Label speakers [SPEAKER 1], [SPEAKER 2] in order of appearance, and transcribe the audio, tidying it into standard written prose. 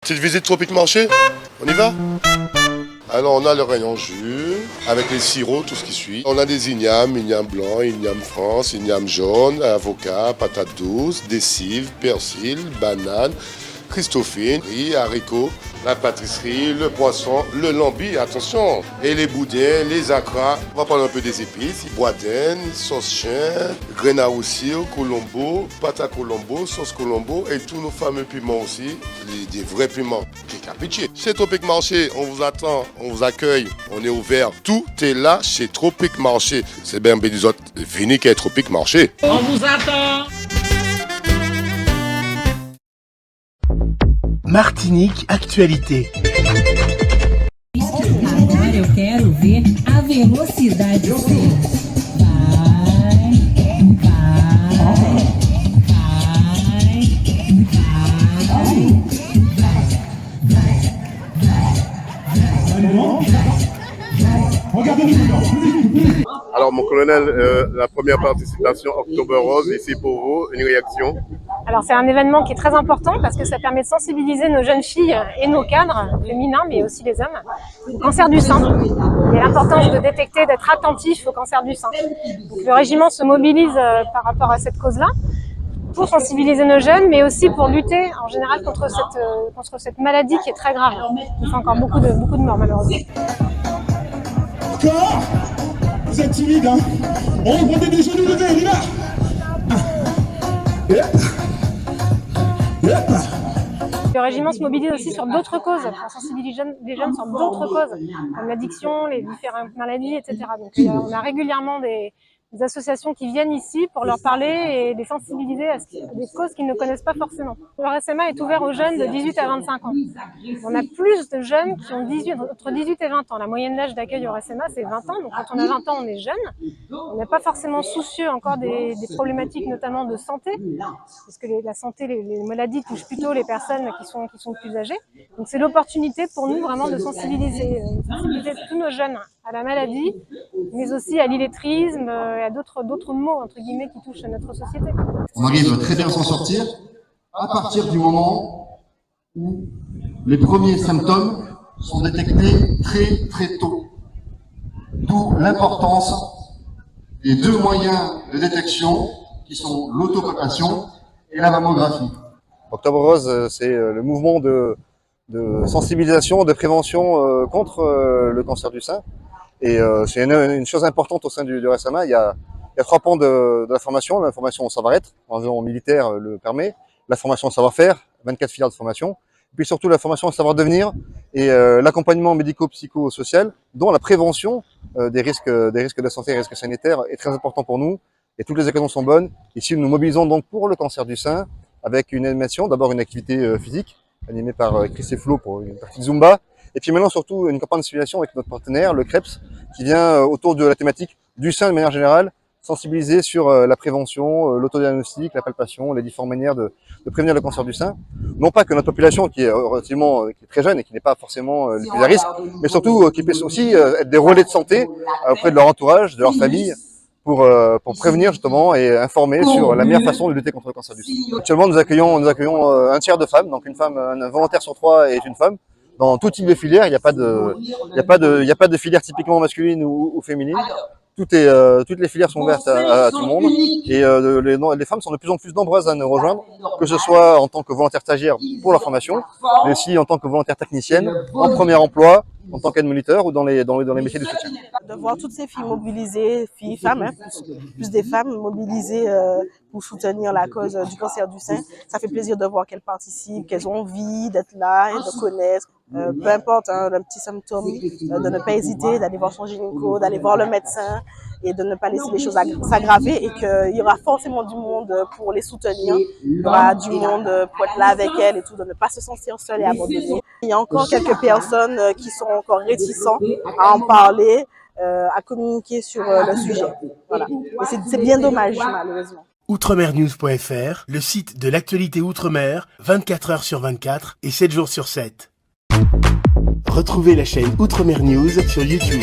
[SPEAKER 1] Petite visite Tropique Marché, on y va? Alors on a le rayon jus, avec les sirops, tout ce qui suit. On a des ignames blanc, igname France, igname jaune, avocat, patates douces, des cives, persil, bananes, christophine, riz, haricots, la pâtisserie, le poisson, le lambi, attention, et les boudins, les acras. On va parler un peu des épices, boudin, sauce chien, graines à roussil, colombo, pâte à colombo, sauce colombo et tous nos fameux piments aussi, des vrais piments. Pitié. Chez Tropique Marché, on vous attend, on vous accueille, on est ouvert. Tout est là chez Tropique Marché. C'est bien des autres, venez qu'à Tropique Marché.
[SPEAKER 2] On vous attend.
[SPEAKER 3] Martinique Actualité.
[SPEAKER 4] Agora eu quero ver a velocidade ser.
[SPEAKER 1] Alors mon colonel, la première participation Octobre Rose, ici pour vous, une réaction?
[SPEAKER 5] Alors c'est un événement qui est très important parce que ça permet de sensibiliser nos jeunes filles et nos cadres féminins, mais aussi les hommes, au cancer du sein et l'importance de détecter, d'être attentif au cancer du sein. Donc, le régiment se mobilise par rapport à cette cause-là pour sensibiliser nos jeunes, mais aussi pour lutter en général contre cette maladie qui est très grave. Il fait encore beaucoup de morts malheureusement.
[SPEAKER 6] Encore? Vous êtes timide, hein? On reprend des genoux levés, on y va!
[SPEAKER 5] Le régiment se mobilise aussi sur d'autres causes, pour sensibiliser les jeunes sur d'autres causes, comme l'addiction, les différentes maladies, etc. Donc on a régulièrement des associations qui viennent ici pour leur parler et les sensibiliser à des causes qu'ils ne connaissent pas forcément. Le RSMA est ouvert aux jeunes de 18 à 25 ans. On a plus de jeunes qui ont entre 18 et 20 ans. La moyenne d'âge d'accueil au RSMA, c'est 20 ans. Donc quand on a 20 ans, on est jeune. On n'est pas forcément soucieux encore des problématiques notamment de santé, parce que la santé, les maladies touchent plutôt les personnes qui sont plus âgées. Donc c'est l'opportunité pour nous vraiment de sensibiliser tous nos jeunes à la maladie, mais aussi à l'illettrisme et à d'autres maux, entre guillemets, qui touchent notre société.
[SPEAKER 7] On arrive très bien à s'en sortir à partir du moment où les premiers symptômes sont détectés très très tôt. D'où l'importance des deux moyens de détection qui sont l'autopalpation et la mammographie.
[SPEAKER 8] Octobre Rose, c'est le mouvement de sensibilisation, de prévention contre le cancer du sein. Et c'est une chose importante au sein du RSMA. Il y a 3 pans de la formation. La formation au savoir-être, l'environnement militaire le permet. La formation au savoir-faire, 24 filières de formation. Puis surtout la formation au savoir-devenir et l'accompagnement médico-psychosocial, dont la prévention des risques de santé et risques sanitaires est très important pour nous. Et toutes les occasions sont bonnes. Ici, nous nous mobilisons donc pour le cancer du sein avec une animation, d'abord une activité physique animée par Chris et Flo pour une partie de Zumba. Et puis maintenant, surtout, une campagne de simulation avec notre partenaire, le CREPS, qui vient autour de la thématique du sein de manière générale, sensibiliser sur la prévention, l'autodiagnostic, la palpation, les différentes manières de prévenir le cancer du sein. Non pas que notre population, qui est relativement qui est très jeune et qui n'est pas forcément les plus à risque, mais surtout qui puisse aussi être des relais de santé auprès de leur entourage, de leur famille, pour prévenir justement et informer sur la meilleure façon de lutter contre le cancer du sein. Actuellement, nous accueillons un tiers de femmes, donc un volontaire sur 3 est une femme. Dans tout type de filière, il n'y a pas de filière typiquement masculine ou féminine. Toutes les filières sont ouvertes à tout le monde. Et les femmes sont de plus en plus nombreuses à nous rejoindre, que ce soit en tant que volontaire stagiaire pour la formation, mais aussi en tant que volontaire technicienne, en premier emploi, en tant qu'aide-moniteur ou dans les métiers de soutien.
[SPEAKER 9] De voir toutes ces filles mobilisées, filles, femmes, hein, plus des femmes mobilisées pour soutenir la cause du cancer du sein, ça fait plaisir de voir qu'elles participent, qu'elles ont envie d'être là et de connaître. Peu importe un petit symptôme, de ne pas hésiter, d'aller voir son gynéco, d'aller voir le médecin et de ne pas laisser les choses s'aggraver et qu'il y aura forcément du monde pour les soutenir, il y aura du monde pour être là avec elles et tout, de ne pas se sentir seule et abandonnée. Il y a encore quelques personnes qui sont encore réticentes à en parler, à communiquer sur le sujet. Voilà. Et c'est bien dommage, malheureusement.
[SPEAKER 3] Outremernews.fr, le site de l'actualité Outre-mer, 24 heures sur 24 et 7 jours sur 7. Retrouvez la chaîne Outremer News sur YouTube.